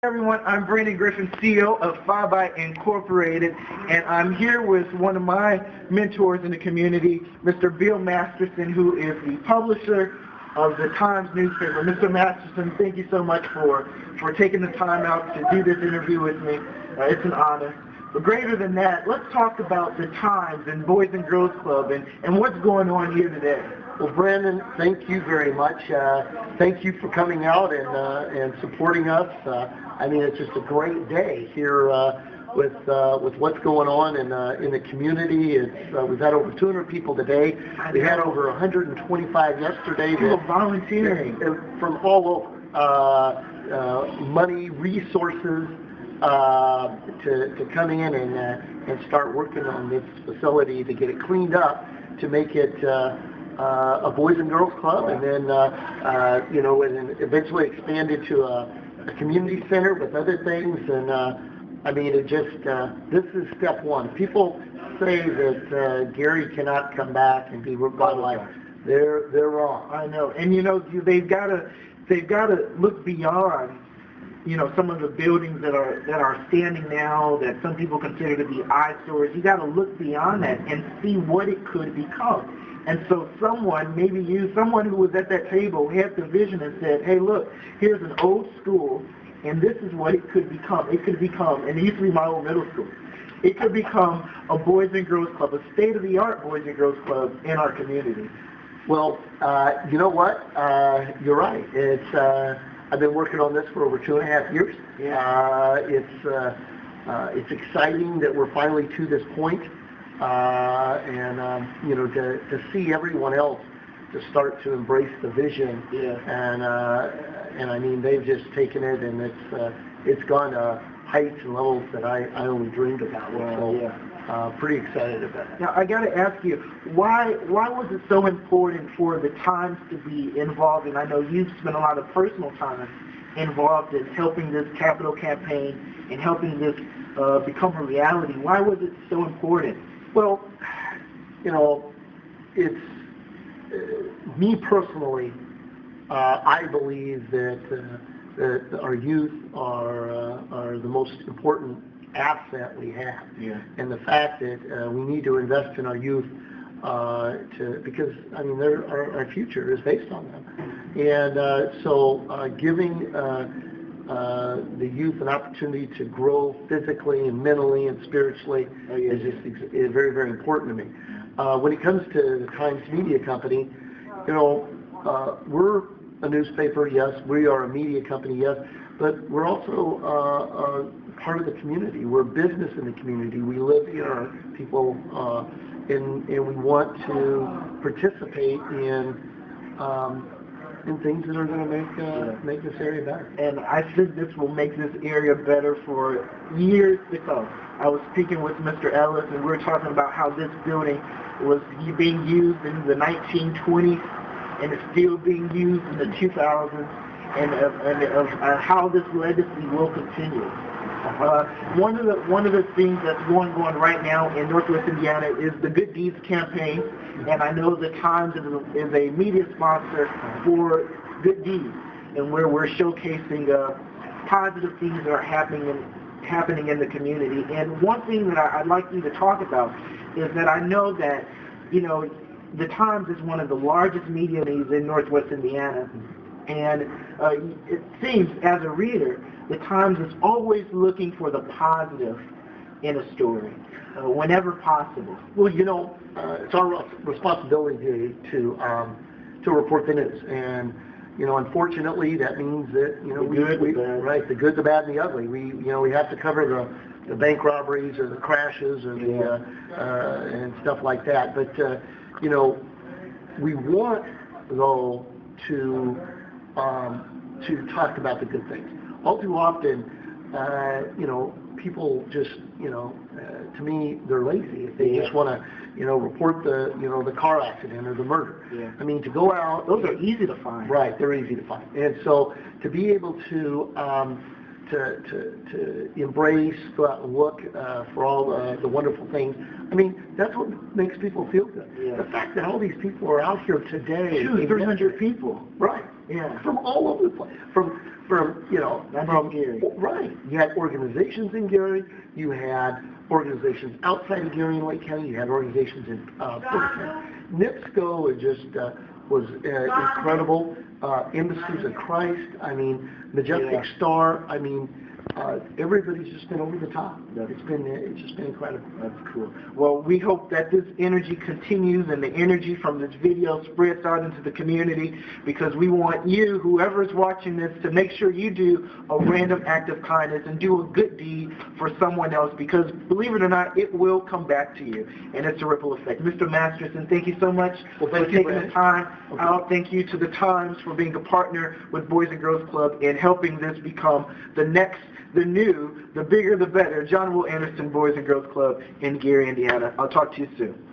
Everyone, I'm Brandon Griffin, CEO of FyeBye Incorporated, and I'm here with one of my mentors in the community, Mr. Bill Masterson, who is the publisher of the Times newspaper. Mr. Masterson, thank you so much for taking the time out to do this interview with me. It's an honor. But greater than that, let's talk about the Times and Boys and Girls Club and what's going on here today. Well, Brandon, thank you very much. Thank you for coming out and supporting us. I mean, it's just a great day here with what's going on in the community. We've had over 200 people today. We had over 125 yesterday. People volunteering from all over, money, resources to come in and start working on this facility to get it cleaned up, to make it a Boys and Girls Club, and then and eventually expand into a community center with other things. And I mean, it just this is step one. People say that Gary cannot come back and be revitalized. They're wrong. I know, and they've got to look beyond some of the buildings that are standing now that some people consider to be eyesores. You got to look beyond that and see what it could become. And so someone who was at that table had the vision and said, hey, look, here's an old school, and this is what it could become. It could become, and it used to be my old middle school, it could become a Boys and Girls Club, a state-of-the-art Boys and Girls Club in our community. Well, you know what? You're right. I've been working on this for over 2.5 years. Yeah. It's exciting that we're finally to this point. To see everyone else to start to embrace the vision, and I mean, they've just taken it, and it's gone to heights and levels that I only dreamed about. Pretty excited about it. Now I got to ask you, why was it so important for the Times to be involved? And I know you've spent a lot of personal time involved in helping this capital campaign and helping this become a reality. Why was it so important? Well, it's me personally. I believe that our youth are the most important asset we have, and the fact that we need to invest in our youth because I mean our future is based on them, and so giving the youth an opportunity to grow physically and mentally and spiritually is very, very important to me. When it comes to the Times Media Company, we're a newspaper, yes, we are a media company, yes, but we're also part of the community. We're business in the community. We live here, people, and we want to participate in things that are going to make this area better. And I think this will make this area better for years to come. I was speaking with Mr. Ellis, and we were talking about how this building was being used in the 1920s, and it's still being used in the 2000s, and of how this legacy will continue. One of the things that's going on right now in Northwest Indiana is the Good Deeds campaign, and I know the Times is a media sponsor for Good Deeds, and where we're showcasing positive things that are happening in the community. And one thing that I'd like you to talk about is that I know that the Times is one of the largest media needs in Northwest Indiana, and it seems as a reader, the Times is always looking for the positive in a story, whenever possible. Well, it's our responsibility to report the news, and unfortunately, that means that the good, the bad, and the ugly. We have to cover the bank robberies or the crashes or and stuff like that. But we want though to talk about the good things. All too often, people just, to me, they're lazy. If they just want to, report the car accident or the murder. Yeah. I mean, to go out, those are easy to find. Right, they're easy to find. And so to be able to embrace, go out and look for all the wonderful things. I mean, that's what makes people feel good. Yeah. The fact that all these people are out here today. 300 people. Right. Yeah. From all over the place. From Not just Gary. Right. You had organizations in Gary. You had organizations outside of Gary and Lake County. You had organizations in Portland. NIPSCO was incredible. Embassies of Christ. I mean, Majestic Star. I mean, everybody's just been over the top. It's just been incredible. That's cool. Well, we hope that this energy continues and the energy from this video spreads out into the community, because we want you, whoever's watching this, to make sure you do a random act of kindness and do a good deed for someone else, because believe it or not, it will come back to you, and it's a ripple effect. Mr. Masterson, thank you so much for taking the time out. Thank you to the Times for being a partner with Boys and Girls Club and helping this become the next, the new, the bigger, the better John Will Anderson Boys and Girls Club in Gary, Indiana. I'll talk to you soon.